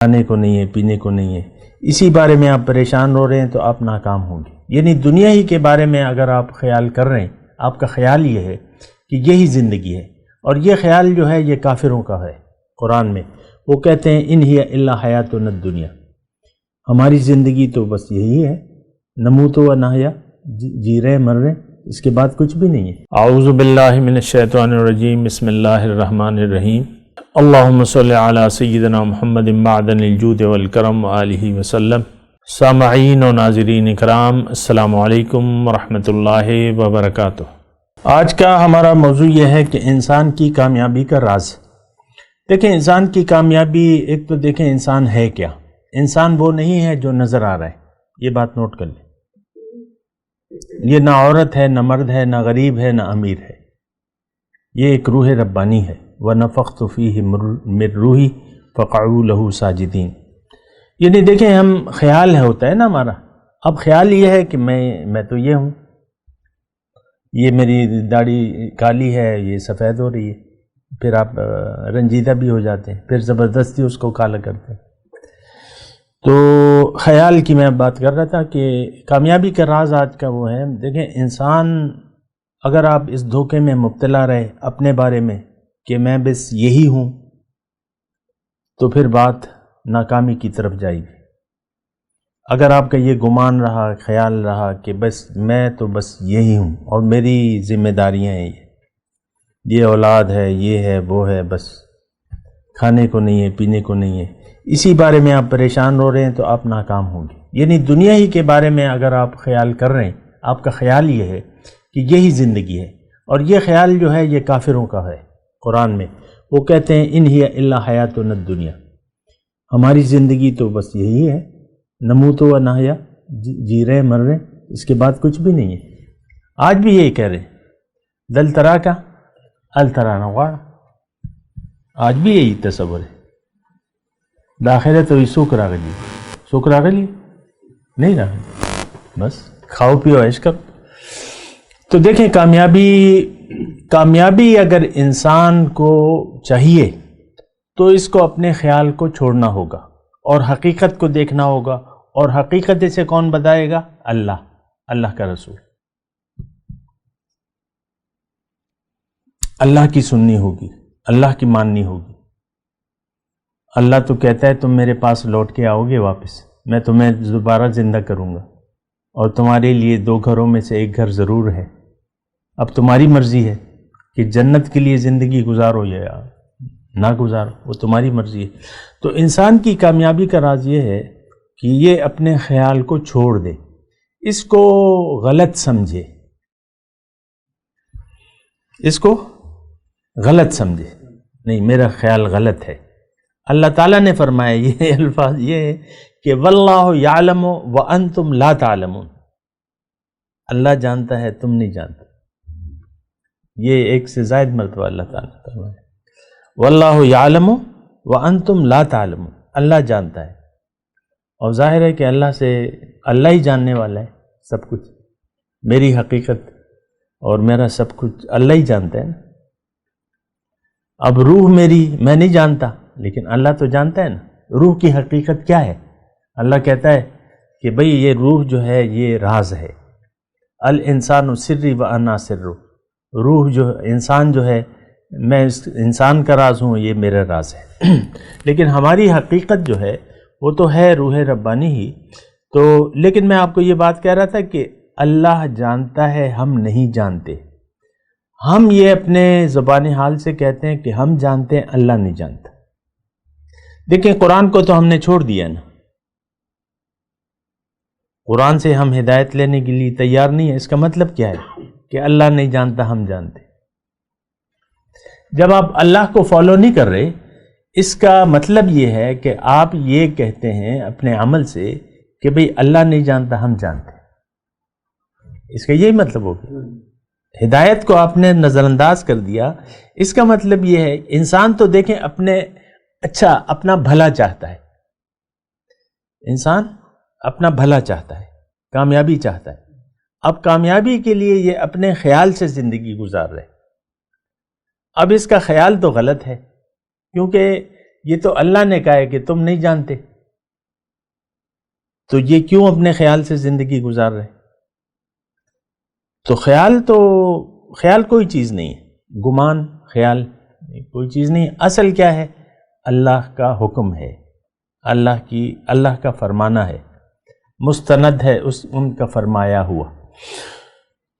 کھانے کو نہیں ہے، پینے کو نہیں ہے، اسی بارے میں آپ پریشان ہو رہے ہیں تو آپ ناکام ہوں گے۔ یعنی دنیا ہی کے بارے میں اگر آپ خیال کر رہے ہیں، آپ کا خیال یہ ہے کہ یہی زندگی ہے، اور یہ خیال جو ہے یہ کافروں کا ہے۔ قرآن میں وہ کہتے ہیں ان ہی الا حیاتنا الدنیا، ہماری زندگی تو بس یہی ہے، نموت و نحیا، جی رہے مر رہے، اس کے بعد کچھ بھی نہیں ہے۔ اعوذ باللہ من الشیطان الرجیم، بسم اللہ الرحمن الرحیم، اللہم صلی علی سیدنا محمد معدن الجود والکرم آلہ وسلم۔ سامعین و ناظرین اکرام، السلام علیکم ورحمۃ اللہ وبرکاتہ۔ آج کا ہمارا موضوع یہ ہے کہ انسان کی کامیابی کا راز۔ دیکھیں انسان کی کامیابی، ایک تو دیکھیں انسان ہے کیا۔ انسان وہ نہیں ہے جو نظر آ رہا ہے، یہ بات نوٹ کر لیں۔ یہ نہ عورت ہے، نہ مرد ہے، نہ غریب ہے، نہ امیر ہے، یہ ایک روح ربانی ہے۔ وَنَفَخْتُ فِيهِ مِن رُوحِي فَقَعُوا لَهُ ساجدین۔ یعنی دیکھیں ہم خیال ہوتا ہے نا ہمارا، اب خیال یہ ہے کہ میں تو یہ ہوں، یہ میری داڑھی کالی ہے، یہ سفید ہو رہی ہے، پھر آپ رنجیدہ بھی ہو جاتے ہیں، پھر زبردستی اس کو کالا کرتے ہیں۔ تو خیال کی میں بات کر رہا تھا کہ کامیابی کا راز آج کا وہ ہے، دیکھیں انسان اگر آپ اس دھوکے میں مبتلا رہے اپنے بارے میں کہ میں بس یہی ہوں، تو پھر بات ناکامی کی طرف جائے گی۔ اگر آپ کا یہ گمان رہا، خیال رہا کہ بس میں تو بس یہی ہوں اور میری ذمہ داریاں ہیں، یہ اولاد ہے، یہ ہے، وہ ہے، بس کھانے کو نہیں ہے، پینے کو نہیں ہے، اسی بارے میں آپ پریشان ہو رہے ہیں تو آپ ناکام ہوں گے۔ یعنی دنیا ہی کے بارے میں اگر آپ خیال کر رہے ہیں، آپ کا خیال یہ ہے کہ یہی زندگی ہے، اور یہ خیال جو ہے یہ کافروں کا ہے۔ قرآن میں وہ کہتے ہیں ان ہی الا حیاتنا الدنیا، ہماری زندگی تو بس یہی ہے، نموت و نحیا، جی رہے مر رہے، اس کے بعد کچھ بھی نہیں ہے۔ آج بھی یہی کہہ رہے ہیں، دل ترا کا الترا نوار، آج بھی یہی تصور ہے۔ داخلہ تو سوکھ راغلی، سوکھ راغلی نہیں راغلی، بس کھاؤ پیو عیش کرو۔ تو دیکھیں کامیابی اگر انسان کو چاہیے تو اس کو اپنے خیال کو چھوڑنا ہوگا اور حقیقت کو دیکھنا ہوگا، اور حقیقت اسے کون بتائے گا؟ اللہ کا رسول۔ اللہ کی سننی ہوگی، اللہ کی ماننی ہوگی۔ اللہ تو کہتا ہے تم میرے پاس لوٹ کے آؤ گے واپس، میں تمہیں دوبارہ زندہ کروں گا، اور تمہارے لیے 2 گھروں میں سے ایک گھر ضرور ہے۔ اب تمہاری مرضی ہے کہ جنت کے لیے زندگی گزارو یا نہ گزارو، وہ تمہاری مرضی ہے۔ تو انسان کی کامیابی کا راز یہ ہے کہ یہ اپنے خیال کو چھوڑ دے، اس کو غلط سمجھے، اس کو غلط سمجھے، نہیں میرا خیال غلط ہے۔ اللہ تعالیٰ نے فرمایا، یہ الفاظ یہ ہے کہ واللہ یعلم وانتم لا تعلمون، اللہ جانتا ہے تم نہیں جانتے۔ یہ ایک سے زائد مرتبہ اللہ تعالیٰ نے فرمایا، واللہ یعلم وانتم لا تعلمون، اللہ جانتا ہے، اور ظاہر ہے کہ اللہ ہی جاننے والا ہے سب کچھ، میری حقیقت اور میرا سب کچھ اللہ ہی جانتا ہے نا۔ اب روح میری میں نہیں جانتا، لیکن اللہ تو جانتا ہے نا روح کی حقیقت کیا ہے۔ اللہ کہتا ہے کہ بھئی یہ روح جو ہے یہ راز ہے، الانسان سری وانا سر، روح جو انسان جو ہے، میں اس انسان کا راز ہوں، یہ میرا راز ہے۔ لیکن ہماری حقیقت جو ہے وہ تو ہے روح ربانی ہی۔ تو لیکن میں آپ کو یہ بات کہہ رہا تھا کہ اللہ جانتا ہے، ہم نہیں جانتے۔ ہم یہ اپنے زبان حال سے کہتے ہیں کہ ہم جانتے ہیں، اللہ نہیں جانتا۔ دیکھیں قرآن کو تو ہم نے چھوڑ دیا نا، قرآن سے ہم ہدایت لینے کے لیے تیار نہیں ہے۔ اس کا مطلب کیا ہے کہ اللہ نہیں جانتا، ہم جانتے۔ جب آپ اللہ کو فالو نہیں کر رہے، اس کا مطلب یہ ہے کہ آپ یہ کہتے ہیں اپنے عمل سے کہ بھئی اللہ نہیں جانتا، ہم جانتے۔ اس کا یہی مطلب ہوگا، ہدایت کو آپ نے نظر انداز کر دیا۔ اس کا مطلب یہ ہے انسان تو دیکھیں اپنا بھلا چاہتا ہے، انسان اپنا بھلا چاہتا ہے، کامیابی چاہتا ہے۔ اب کامیابی کے لیے یہ اپنے خیال سے زندگی گزار رہے، اب اس کا خیال تو غلط ہے، کیونکہ یہ تو اللہ نے کہا ہے کہ تم نہیں جانتے، تو یہ کیوں اپنے خیال سے زندگی گزار رہے؟ تو خیال کوئی چیز نہیں ہے، گمان خیال کوئی چیز نہیں ہے. اصل کیا ہے؟ اللہ کا حکم ہے، اللہ کا فرمانا ہے، مستند ہے ان کا فرمایا ہوا.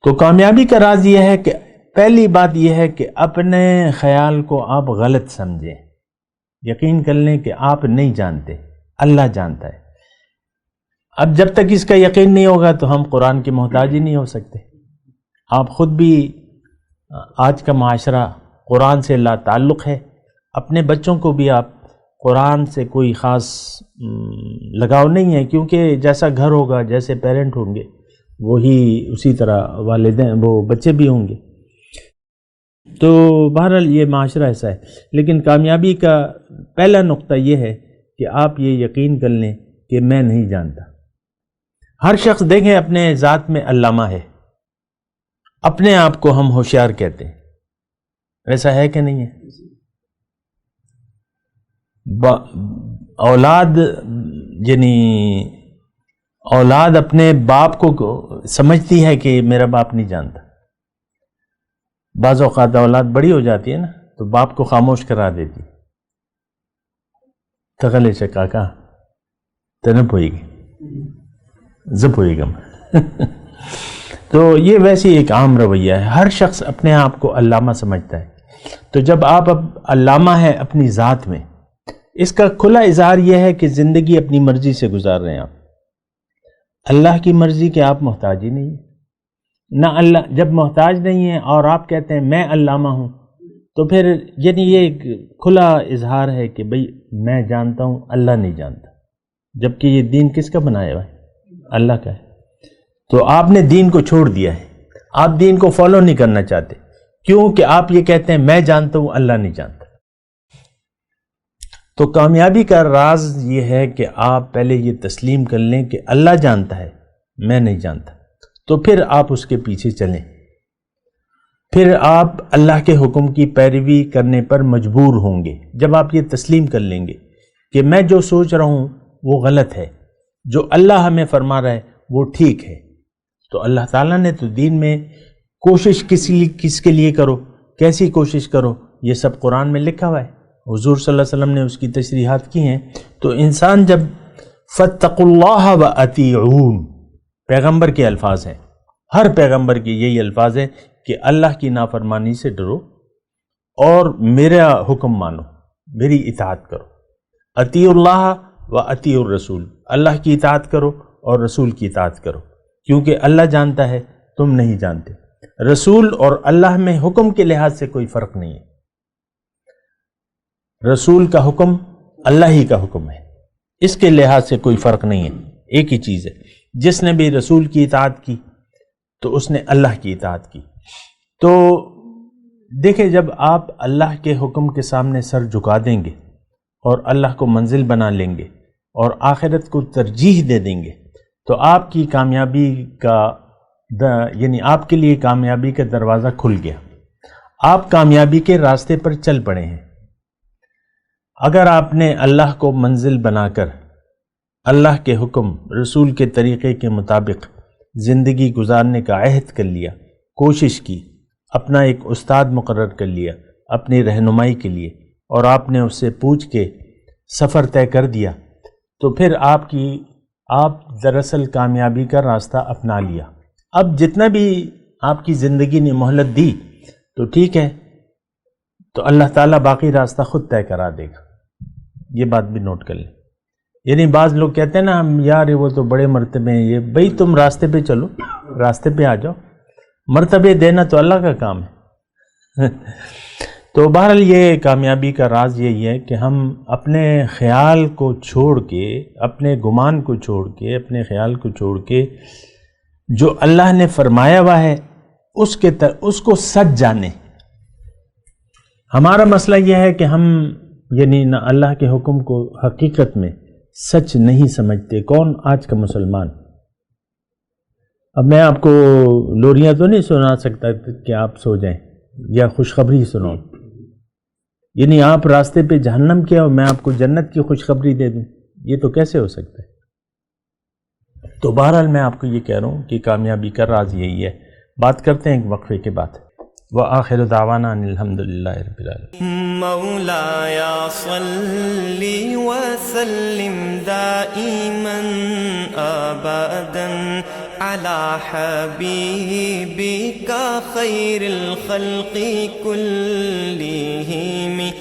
تو کامیابی کا راز یہ ہے کہ پہلی بات یہ ہے کہ اپنے خیال کو آپ غلط سمجھیں، یقین کر لیں کہ آپ نہیں جانتے، اللہ جانتا ہے. اب جب تک اس کا یقین نہیں ہوگا تو ہم قرآن کے محتاج ہی نہیں ہو سکتے. آپ خود بھی، آج کا معاشرہ قرآن سے لا تعلق ہے، اپنے بچوں کو بھی آپ قرآن سے کوئی خاص لگاؤ نہیں ہے، کیونکہ جیسا گھر ہوگا، جیسے پیرنٹ ہوں گے، وہی اسی طرح والدین وہ بچے بھی ہوں گے. تو بہرحال یہ معاشرہ ایسا ہے. لیکن کامیابی کا پہلا نقطہ یہ ہے کہ آپ یہ یقین کر لیں کہ میں نہیں جانتا. ہر شخص دیکھیں اپنے ذات میں علامہ ہے، اپنے آپ کو ہم ہوشیار کہتے ہیں، ایسا ہے کہ نہیں ہے؟ اولاد اپنے باپ کو سمجھتی ہے کہ میرا باپ نہیں جانتا. بعض اوقات اولاد بڑی ہو جاتی ہے نا تو باپ کو خاموش کرا دیتی. تغلے سے کاکا تنپ ہوئی گی زپ ہوئی گم. تو یہ ویسی ایک عام رویہ ہے، ہر شخص اپنے آپ کو علامہ سمجھتا ہے. تو جب آپ اب علامہ ہیں اپنی ذات میں، اس کا کھلا اظہار یہ ہے کہ زندگی اپنی مرضی سے گزار رہے ہیں آپ، اللہ کی مرضی کے آپ محتاج ہی نہیں ہیں. نہ اللہ جب محتاج نہیں ہیں اور آپ کہتے ہیں میں علامہ ہوں، تو پھر یعنی یہ ایک کھلا اظہار ہے کہ بھئی میں جانتا ہوں، اللہ نہیں جانتا. جبکہ یہ دین کس کا بنایا ہوا ہے؟ اللہ کا ہے. تو آپ نے دین کو چھوڑ دیا ہے، آپ دین کو فالو نہیں کرنا چاہتے، کیوں کہ آپ یہ کہتے ہیں میں جانتا ہوں، اللہ نہیں جانتا. تو کامیابی کا راز یہ ہے کہ آپ پہلے یہ تسلیم کر لیں کہ اللہ جانتا ہے، میں نہیں جانتا. تو پھر آپ اس کے پیچھے چلیں، پھر آپ اللہ کے حکم کی پیروی کرنے پر مجبور ہوں گے. جب آپ یہ تسلیم کر لیں گے کہ میں جو سوچ رہا ہوں وہ غلط ہے، جو اللہ ہمیں فرما رہا ہے وہ ٹھیک ہے. تو اللہ تعالیٰ نے تو دین میں کوشش کس کے لیے کرو، کیسی کوشش کرو، یہ سب قرآن میں لکھا ہوا ہے، حضور صلی اللہ علیہ وسلم نے اس کی تشریحات کی ہیں. تو انسان جب فاتقوا اللہ وَأَطِیعُونِ، پیغمبر کے الفاظ ہیں، ہر پیغمبر کے یہی الفاظ ہیں کہ اللہ کی نافرمانی سے ڈرو اور میرا حکم مانو، میری اطاعت کرو. اطیعوا اللہ وَأَطِیعُوا الرسول، اللہ کی اطاعت کرو اور رسول کی اطاعت کرو، کیونکہ اللہ جانتا ہے، تم نہیں جانتے. رسول اور اللہ میں حکم کے لحاظ سے کوئی فرق نہیں ہے. رسول کا حکم اللہ ہی کا حکم ہے، اس کے لحاظ سے کوئی فرق نہیں ہے، ایک ہی چیز ہے. جس نے بھی رسول کی اطاعت کی تو اس نے اللہ کی اطاعت کی. تو دیکھیں، جب آپ اللہ کے حکم کے سامنے سر جھکا دیں گے اور اللہ کو منزل بنا لیں گے اور آخرت کو ترجیح دے دیں گے، تو آپ کی کامیابی کا یعنی آپ کے لیے کامیابی کا دروازہ کھل گیا، آپ کامیابی کے راستے پر چل پڑے ہیں. اگر آپ نے اللہ کو منزل بنا کر اللہ کے حکم، رسول کے طریقے کے مطابق زندگی گزارنے کا عہد کر لیا، کوشش کی، اپنا ایک استاد مقرر کر لیا اپنی رہنمائی کے لیے، اور آپ نے اس سے پوچھ کے سفر طے کر دیا، تو پھر آپ دراصل کامیابی کا راستہ اپنا لیا. اب جتنا بھی آپ کی زندگی نے مہلت دی تو ٹھیک ہے، تو اللہ تعالیٰ باقی راستہ خود طے کرا دے گا. یہ بات بھی نوٹ کر لیں. یعنی بعض لوگ کہتے ہیں نا ہم یار وہ تو بڑے مرتبے ہیں، یہ بھئی تم راستے پہ چلو، راستے پہ آ جاؤ، مرتبے دینا تو اللہ کا کام ہے. تو بہرحال یہ کامیابی کا راز یہی ہے کہ ہم اپنے خیال کو چھوڑ کے، اپنے گمان کو چھوڑ کے، اپنے خیال کو چھوڑ کے جو اللہ نے فرمایا ہوا ہے اس کو سچ جانیں. ہمارا مسئلہ یہ ہے کہ ہم یعنی نہ اللہ کے حکم کو حقیقت میں سچ نہیں سمجھتے. کون آج کا مسلمان؟ اب میں آپ کو لوریاں تو نہیں سنا سکتا کہ آپ سو جائیں یا خوشخبری سناؤں. یعنی آپ راستے پہ جہنم کے اور میں آپ کو جنت کی خوشخبری دے دوں، یہ تو کیسے ہو سکتا ہے؟ تو بہرحال میں آپ کو یہ کہہ رہا ہوں کہ کامیابی کا راز یہی ہے. بات کرتے ہیں ایک وقفے کے بعد. وآخر دعوانا ان الحمدللہ رب العالمین. مولاي صل وسلم دائما ابدا على حبيبك خير الخلق كلهم